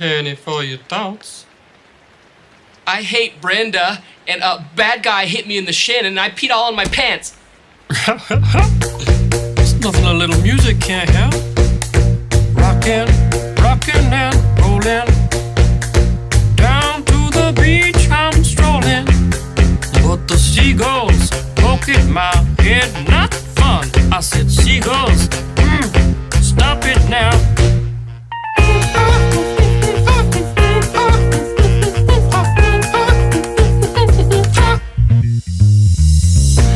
penny for your thoughts. I hate Brenda, and a bad guy hit me in the shin, and I peed all in my pants. It's nothing a little music can't help. Rockin', rockin' and rollin'. Down to the beach I'm strolling. But the seagulls poke at my head, not fun. I said, seagulls, stop it now.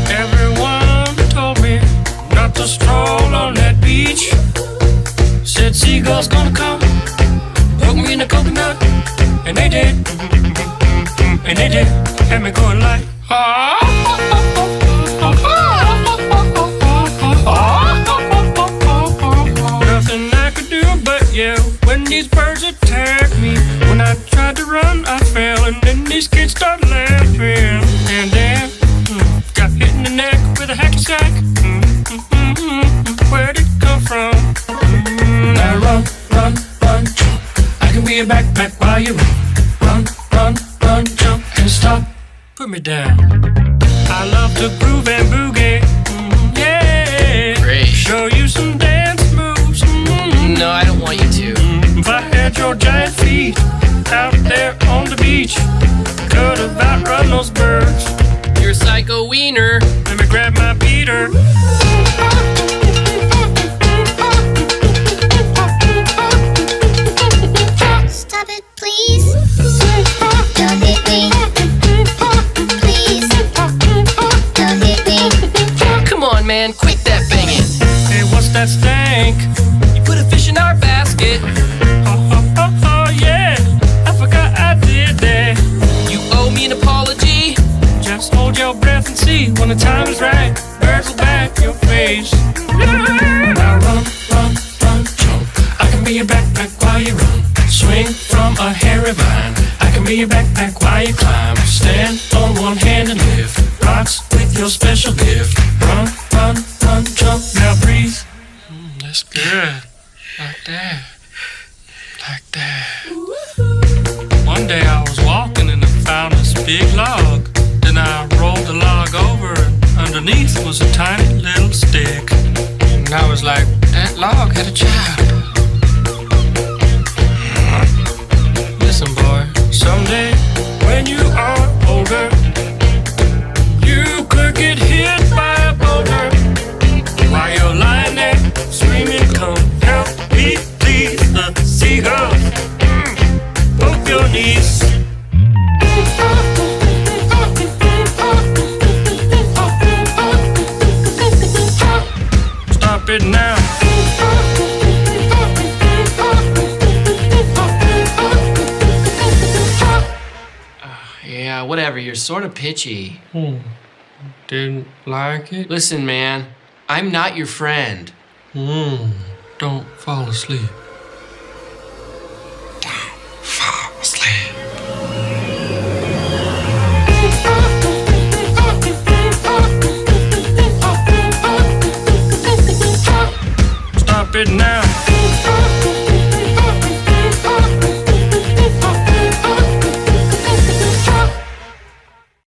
Everyone told me not to stroll on that beach. Said seagulls gonna come, poke me in the coconut, and they did, and they did, had me going like, nothing I could do but yell when these birds attacked me. When I tried to run, I fell, and then these kids started laughing. And then got hit in the neck with a hacky sack. Where'd it come from? Now run, run, run, jump. I can be a backpack while you run, run, run, run, jump, and stop. Put me down. I love to groove and boogie. Yeah. Great. Show you some dance moves. No, I don't want you to. If I had your giant feet out there on the beach, could have outrun those birds. You're a psycho wiener. Let me grab my beater. Stop it, please. Don't hit me. Please. Don't hit me. Come on, man, quit that banging. Hey, what's that stank? You put a fish in our basket. Oh, yeah. I forgot I did that. You owe me an apology. Just hold your breath and see when the time is right. Birds will back your face. Now run, run, run, jump. I can be a backpack while you run. Swing from a hairy vine. I can be a backpack while you climb. Stand on one hand and lift rocks with your special gift. Run, run, run, jump. Now breathe. That's good. Like that. Like that. One day I was walking and I found this big log. Then I rolled the log over and underneath was a tiny little stick. And I was like, that log had a child. Listen, boy, someday when you are older, you could get hit by a boulder. While you're lying there screaming, come help me, please. The seagulls poke your knees. Stop it now. Yeah, whatever, you're sort of pitchy. Didn't like it? Listen, man, I'm not your friend. Don't fall asleep. Don't fall asleep. Stop it now.